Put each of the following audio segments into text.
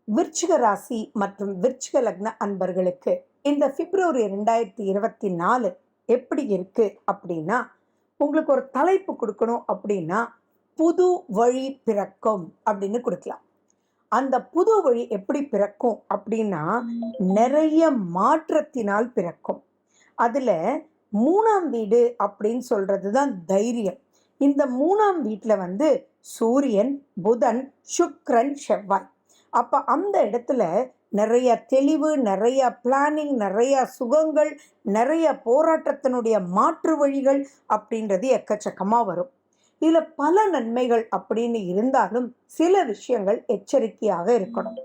விருச்சிக ராசி மற்றும் விருச்சிக லக்ன அன்பர்களுக்கு இந்த பிப்ரவரி 2024 எப்படி இருக்கு அப்படின்னா, உங்களுக்கு ஒரு தலைப்பு கொடுக்கணும் அப்படின்னா, புது வழி பிறக்கும் அப்படின்னு கொடுக்கலாம். அந்த புது வழி எப்படி பிறக்கும் அப்படின்னா, நிறைய மாற்றத்தினால் பிறக்கும். அதுல 3ஆம் வீடு அப்படின்னு சொல்றது தான் தைரியம். இந்த 3ஆம் வீட்டுல சூரியன், புதன், சுக்கிரன், செவ்வாய். அப்ப அந்த இடத்துல நிறைய தெளிவு, நிறைய பிளானிங், நிறைய சுகங்கள், நிறைய போராட்டத்தினுடைய மாற்று வழிகள் அப்படின்றது எக்கச்சக்கமா வரும். இதுல பல நன்மைகள் அப்படின்னு இருந்தாலும் சில விஷயங்கள் எச்சரிக்கையாக இருக்கணும்.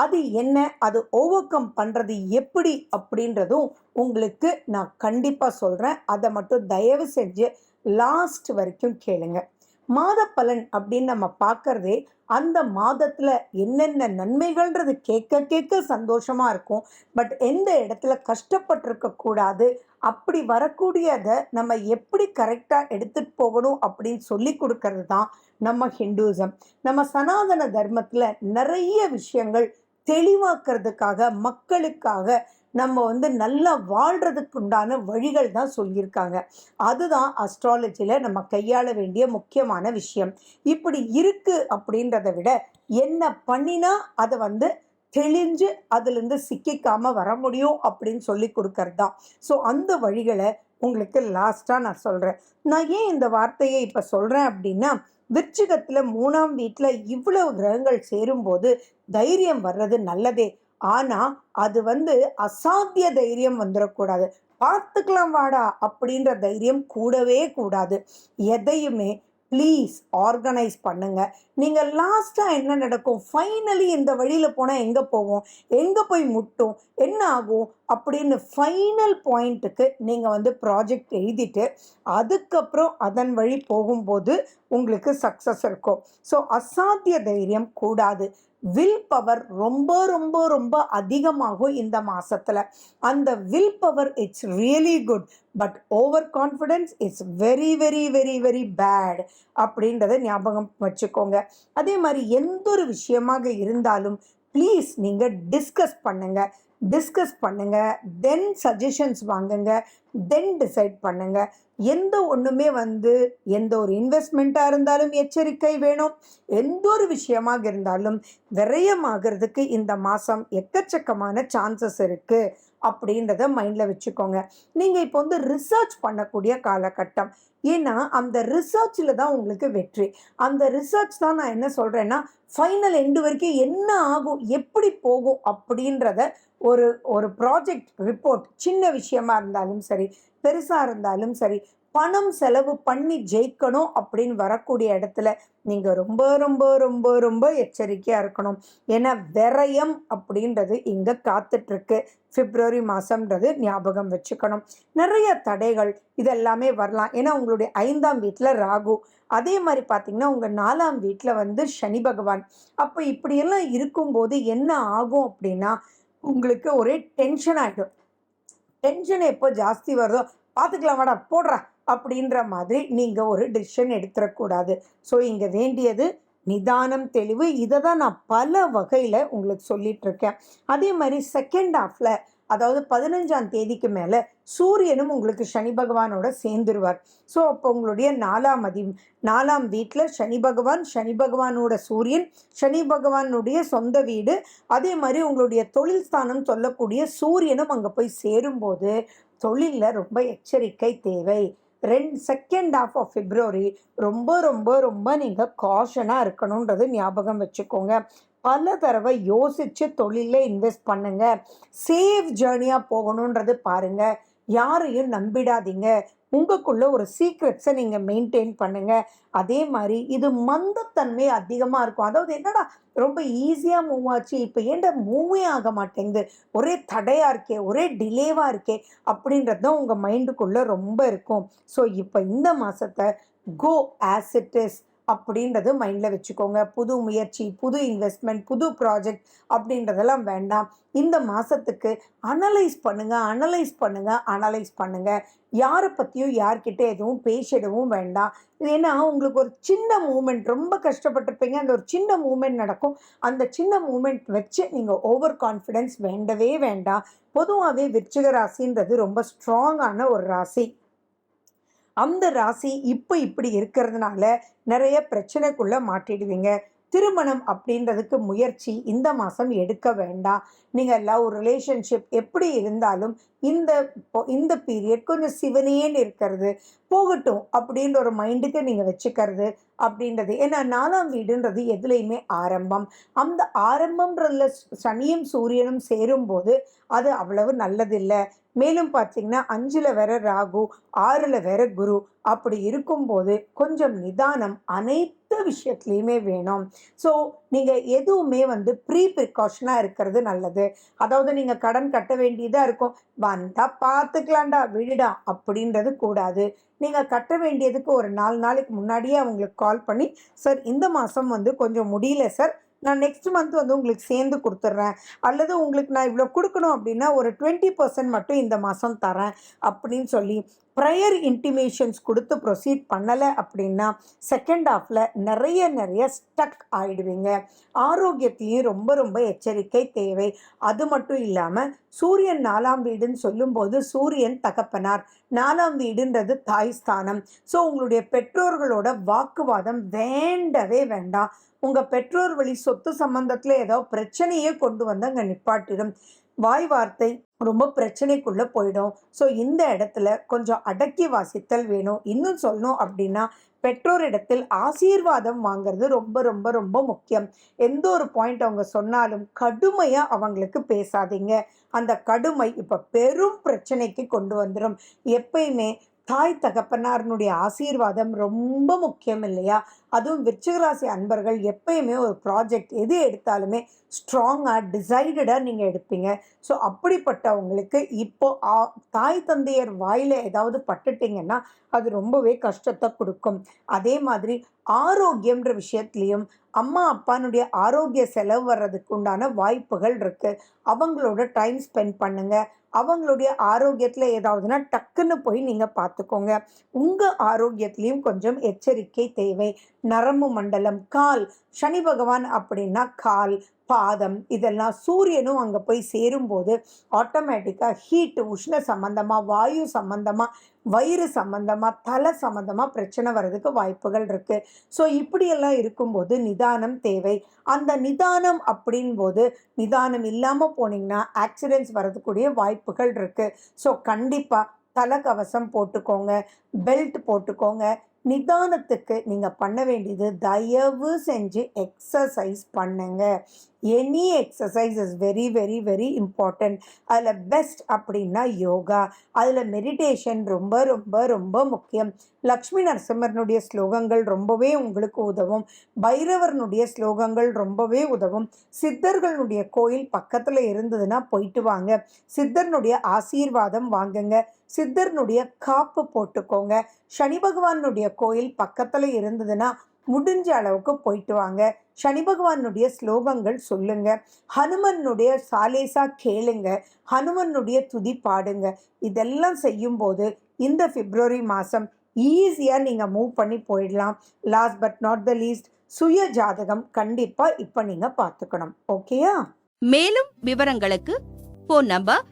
அது என்ன, அது ஓவர் கம் பண்றது எப்படி அப்படின்றதும் உங்களுக்கு நான் கண்டிப்பா சொல்றேன். அதை மட்டும் தயவு செஞ்சு லாஸ்ட் வரைக்கும் கேளுங்க. மாத பலன் அப்படின்னு நம்ம பார்க்கறதே அந்த மாதத்துல என்னென்ன நன்மைகள்ன்றது கேட்க கேட்க சந்தோஷமா இருக்கும். பட் எந்த இடத்துல கஷ்டப்பட்டிருக்க கூடாது, அப்படி வரக்கூடியதை நம்ம எப்படி கரெக்டா எடுத்துட்டு போகணும் அப்படின்னு சொல்லி கொடுக்கறது தான் நம்ம ஹிந்துசம். நம்ம சனாதன தர்மத்துல நிறைய விஷயங்கள் தெளிவாக்குறதுக்காக, மக்களுக்காக நம்ம நல்லா வாழ்றதுக்கு உண்டான வழிகள் தான் சொல்லியிருக்காங்க. அதுதான் அஸ்ட்ராலஜில நம்ம கையாள வேண்டிய முக்கியமான விஷயம். இப்படி இருக்கு அப்படின்றத விட என்ன பண்ணினா அதை தெளிஞ்சு அதுலேருந்து சிக்கிக்காம வர முடியும் அப்படின்னு சொல்லி கொடுக்கறது தான். ஸோ அந்த வழிகளை உங்களுக்கு லாஸ்டா நான் சொல்றேன். நான் ஏன் இந்த வார்த்தையை இப்ப சொல்றேன் அப்படின்னா, விருச்சிகத்துல 3ஆம் வீட்டுல இவ்வளவு கிரகங்கள் சேரும்போது தைரியம் வர்றது நல்லதே. ஆனா அது அசாத்திய தைரியம் வந்துடக்கூடாது. பார்த்துக்கலாம் வாடா அப்படின்ற தைரியம் கூடவே கூடாது. எதையுமே ப்ளீஸ் ஆர்கனைஸ் பண்ணுங்க. நீங்க லாஸ்டா என்ன நடக்கும், ஃபைனலி இந்த வழியில போனா எங்க போவோம், எங்க போய் முட்டும், என்ன ஆகும் அப்படின்னு ஃபைனல் பாயிண்ட்டுக்கு நீங்க ப்ராஜெக்ட் எழுதிட்டு அதுக்கப்புறம் அதன் வழி போகும்போது உங்களுக்கு சக்சஸ் இருக்கும். ஸோ அசாத்திய தைரியம் கூடாது. வில் பவர் ரொம்ப ரொம்ப ரொம்ப அதிகமாகும் இந்த மாசத்துல. அந்த will power it's really good, but over confidence it's very very very very bad அப்படின்றத ஞாபகம் வச்சுக்கோங்க. அதே மாதிரி எந்த ஒரு விஷயமாக இருந்தாலும் ப்ளீஸ் நீங்க டிஸ்கஸ் பண்ணுங்க, தென் சஜஷன்ஸ் வாங்குங்க, தென் டிசைட் பண்ணுங்க. எந்த ஒண்ணுமே எந்த ஒரு இன்வெஸ்ட்மெண்ட்டா இருந்தாலும் எச்சரிக்கை வேணும். எந்த ஒரு விஷயமாக இருந்தாலும் விரயமாகிறதுக்கு இந்த மாசம் எக்கச்சக்கமான சான்சஸ் இருக்கு அப்படின்றத மைண்ட்ல வச்சுக்கோங்க. நீங்க இப்போ ரிசர்ச் பண்ணக்கூடிய காலகட்டம். ஏன்னா அந்த ரிசர்ச்ல தான் உங்களுக்கு வெற்றி. அந்த ரிசர்ச் தான் நான் என்ன சொல்றேன்னா, ஃபைனல் எண்டு வரைக்கும் என்ன ஆகும், எப்படி போகும் அப்படின்றத ஒரு ஒரு ப்ராஜெக்ட் ரிப்போர்ட், சின்ன விஷயமா இருந்தாலும் சரி, பெருசா இருந்தாலும் சரி, பணம் செலவு பண்ணி ஜெயிக்கணும் அப்படின்னு வரக்கூடிய இடத்துல நீங்க ரொம்ப ரொம்ப ரொம்ப ரொம்ப எச்சரிக்கையா இருக்கணும். ஏன்னா விரயம் அப்படின்றது இங்க காத்துட்டு இருக்கு. பிப்ரவரி மாசம்ன்றது ஞாபகம் வச்சுக்கணும். நிறைய தடைகள் இதெல்லாமே வரலாம். ஏன்னா உங்களுடைய 5ஆம் வீட்டுல ராகு, அதே மாதிரி பாத்தீங்கன்னா உங்க 4ஆம் வீட்டுல சனி பகவான். அப்ப இப்படியெல்லாம் இருக்கும்போது என்ன ஆகும் அப்படின்னா, உங்களுக்கு ஒரே டென்ஷன் ஆயிடும். டென்ஷன் எப்போ ஜாஸ்தி வருதோ, பார்த்துக்கலாம் வாடா போடுறா அப்படின்ற மாதிரி நீங்க ஒரு டிசிஷன் எடுத்துடக்கூடாது. ஸோ இங்க வேண்டியது நிதானம், தெளிவு. இதை தான் நான் பல வகையில உங்களுக்கு சொல்லிட்டு இருக்கேன். அதே மாதிரி செகண்ட் ஹாஃப்ல, அதாவது 15ஆம் தேதிக்கு மேல சூரியனும் உங்களுக்கு சனி பகவானோட சேர்ந்துருவார். ஸோ அப்போ உங்களுடைய 4ஆம் வீட்டுல சனி பகவானோட சூரியன், சனி பகவானுடைய சொந்த வீடு, அதே மாதிரி உங்களுடைய தொழில் ஸ்தானம் சொல்லக்கூடிய சூரியனும் அங்க போய் சேரும்போது தொழில்ல ரொம்ப எச்சரிக்கை தேவை. செகண்ட் ஹாஃப் ஆஃப் பிப்ரவரி ரொம்ப ரொம்ப ரொம்ப நீங்க காஷனா இருக்கணும்ன்றது ஞாபகம் வச்சுக்கோங்க. பல தடவை யோசிச்சு தொழில இன்வெஸ்ட் பண்ணுங்க. சேஃப் ஜேர்னியா போகணுன்றது பாருங்க. யாரையும் நம்பிடாதீங்க. உங்களுக்குள்ள ஒரு சீக்ரெட்ஸை நீங்க மெயின்டைன் பண்ணுங்க. அதே மாதிரி இது மந்தத்தன்மை அதிகமா இருக்கும். அதாவது என்னடா ரொம்ப ஈஸியா மூவ் ஆச்சு, இப்ப ஏன்டா மூவே ஆக மாட்டேங்குது, ஒரே தடையா இருக்கே, ஒரே டிலேவா இருக்கே அப்படின்றது தான் உங்க மைண்டுக்குள்ள ரொம்ப இருக்கும். ஸோ இப்ப இந்த மாசத்தை கோ ஆஸ் இட் இஸ், அப்படின்றது மைண்டில் வச்சுக்கோங்க. புது முயற்சி, புது இன்வெஸ்ட்மெண்ட், புது ப்ராஜெக்ட் அப்படின்றதெல்லாம் வேண்டாம். இந்த மாதத்துக்கு அனலைஸ் பண்ணுங்க, அனலைஸ் பண்ணுங்க, அனலைஸ் பண்ணுங்க. யாரை பற்றியும் யார்கிட்ட எதுவும் பேசிடவும் வேண்டாம். இது ஏன்னா உங்களுக்கு ஒரு சின்ன மூமெண்ட், ரொம்ப கஷ்டப்பட்டிருப்பீங்க, அந்த ஒரு சின்ன மூமெண்ட் நடக்கும். அந்த சின்ன மூமெண்ட் வச்சு நீங்கள் ஓவர் கான்ஃபிடென்ஸ் வேண்டவே வேண்டாம். பொதுவாகவே விருச்சிக ராசின்றது ரொம்ப ஸ்ட்ராங்கான ஒரு ராசி. அந்த ராசி இப்போ இப்படி இருக்கிறதுனால நிறைய பிரச்சனைக்குள்ள மாட்டிடுவீங்க. திருமணம் அப்படின்றதுக்கு முயற்சி இந்த மாதம் எடுக்க வேண்டாம். நீங்கள் லவ் ரிலேஷன்ஷிப் எப்படி இருந்தாலும் இந்த இந்த பீரியட் கொஞ்சம் சிவனேன்னு இருக்கிறது போகட்டும் அப்படின்ற ஒரு மைண்டுக்கு நீங்கள் வச்சுக்கிறது அப்படின்றது. ஏன்னா 4ஆம் வீடுன்றது எதுலேயுமே ஆரம்பம். அந்த ஆரம்பம்ன்றதுல சனியும் சூரியனும் சேரும்போது அது அவ்வளவு நல்லதில்லை. மேலும் பார்த்தீங்கன்னா 5ல் வேற ராகு, 6ல் வேற குரு. அப்படி இருக்கும்போது கொஞ்சம் நிதானம் அனைத்து விஷயத்துலையுமே வேணும். ஸோ நீங்கள் எதுவுமே ப்ரீ ப்ரிகாஷனாக இருக்கிறது நல்லது. அதாவது நீங்கள் கடன் கட்ட வேண்டியதாக இருக்கும், வந்தால் பார்த்துக்கலாம்டா விடுடா அப்படின்றது கூடாது. நீங்கள் கட்ட வேண்டியதுக்கு ஒரு 4 நாளைக்கு முன்னாடியே அவங்களுக்கு கால் பண்ணி, சார் இந்த மாதம் கொஞ்சம் முடியல சார், நான் நெக்ஸ்ட் மந்த் உங்களுக்கு சேர்ந்து கொடுத்துட்றேன், அல்லது உங்களுக்கு நான் இவ்வளோ கொடுக்கணும் அப்படின்னா ஒரு 20% மட்டும் இந்த மாதம் தரேன் அப்படின்னு சொல்லி ப்ரையர் இன்டிமேஷன்ஸ் கொடுத்து ப்ரொசீட் பண்ணலை அப்படின்னா செகண்ட் ஹாஃபில் நிறைய ஸ்டக் ஆகிடுவீங்க. ஆரோக்கியத்தையும் ரொம்ப ரொம்ப எச்சரிக்கை தேவை. அது மட்டும் இல்லாமல் சூரியன் 4ஆம் வீடுன்னு சொல்லும்போது சூரியன் தகப்பனார், 4ஆம் வீடுன்றது தாய் ஸ்தானம். ஸோ உங்களுடைய பெற்றோர்களோட வாக்குவாதம் வேண்டவே வேண்டாம். உங்கள் பெற்றோர் வழி சொத்து சம்பந்தத்தில் ஏதோ பிரச்சனையே கொண்டு வந்து அங்கே நிப்பாட்டிடும். வாய் வார்த்தை ரொம்ப பிரச்சனைக்குள்ளே போயிடும். ஸோ இந்த இடத்துல கொஞ்சம் அடக்கி வாசித்தல் வேணும். இன்னும் சொல்லணும் அப்படின்னா பெற்றோரிடத்தில் ஆசீர்வாதம் வாங்கிறது ரொம்ப ரொம்ப ரொம்ப முக்கியம். எந்த ஒரு பாயிண்ட் அவங்க சொன்னாலும் கடுமையாக அவங்களுக்கு பேசாதீங்க. அந்த கடுமை இப்போ பெரும் பிரச்சனைக்கு கொண்டு வந்துடும். எப்பயுமே தாய் தகப்பனாருடைய ஆசீர்வாதம் ரொம்ப முக்கியம் இல்லையா? அதுவும் விருச்சிகராசி அன்பர்கள் எப்பயுமே ஒரு ப்ராஜெக்ட் எது எடுத்தாலுமே ஸ்ட்ராங்காக டிசைடடாக நீங்கள் எடுப்பீங்க. ஸோ அப்படிப்பட்டவங்களுக்கு இப்போ தாய் தந்தையர் வாயில் ஏதாவது பட்டுட்டிங்கன்னா அது ரொம்பவே கஷ்டத்தை கொடுக்கும். அதே மாதிரி ஆரோக்கியம்ன்ற விஷயத்துலையும் அம்மா அப்பானுடைய ஆரோக்கிய செலவு வர்றதுக்கு உண்டான வாய்ப்புகள் இருக்குது. அவங்களோட டைம் ஸ்பெண்ட் பண்ணுங்கள். அவங்களுடைய ஆரோக்கியத்தில் ஏதாவதுனா டக்குன்னு போய் நீங்கள் பார்த்துக்கோங்க. உங்கள் ஆரோக்கியத்துலேயும் கொஞ்சம் எச்சரிக்கை தேவை. நரம்பு மண்டலம், கால், சனி பகவான் அப்படின்னா கால், பாதம் இதெல்லாம் சூரியனும் அங்கே போய் சேரும்போது ஆட்டோமேட்டிக்காக ஹீட்டு, உஷ்ண சம்பந்தமாக, வாயு சம்பந்தமாக, வயிறு சம்பந்தமாக, தலை சம்பந்தமாக பிரச்சனை வர்றதுக்கு வாய்ப்புகள் இருக்குது. ஸோ இப்படியெல்லாம் இருக்கும்போது நிதானம் தேவை. அந்த நிதானம் அப்படின்போது நிதானம் இல்லாமல் போனீங்கன்னா ஆக்சிடென்ட்ஸ் வர்றதுக்குரிய வாய்ப்புகள் இருக்குது. ஸோ கண்டிப்பாக தலைக்கவசம் போட்டுக்கோங்க, பெல்ட் போட்டுக்கோங்க. நிதானத்துக்கு நீங்கள் பண்ண வேண்டியது தயவு செஞ்சு எக்ஸசைஸ் பண்ணுங்க. Any exercise is very very very important. அதில் பெஸ்ட் அப்படின்னா யோகா, அதில் மெடிடேஷன் ரொம்ப ரொம்ப ரொம்ப முக்கியம். லக்ஷ்மி நரசிம்மரனுடைய ஸ்லோகங்கள் ரொம்பவே உங்களுக்கு உதவும். பைரவரனுடைய ஸ்லோகங்கள் ரொம்பவே உதவும். சித்தர்களுடைய கோயில் பக்கத்தில் இருந்ததுன்னா போயிட்டு வாங்க, சித்தர்னுடைய ஆசீர்வாதம் வாங்குங்க, சித்தர்னுடைய காப்பு போட்டுக்கோங்க. சனி பகவானுடைய கோயில் பக்கத்தில் இருந்ததுன்னா முடிஞ்ச அளவுக்கு போயிட்டு வாங்க. சனி பகவானுடைய ஸ்லோகங்கள் சொல்லுங்க, ஹனுமனுடைய சாலேசா கேளுங்க, ஹனுமனுடைய துதி பாடுங்க. இதெல்லாம் செய்யும்போது இந்த பிப்ரவரி மாதம் ஈஸியாக நீங்கள் மூவ் பண்ணி போயிடலாம். Last but not the least, சுய ஜாதகம் கண்டிப்பாக இப்போ நீங்கள் பார்த்துக்கணும். ஓகேயா? மேலும் விவரங்களுக்கு ஃபோன் நம்பர்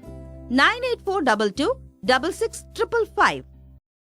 9842266555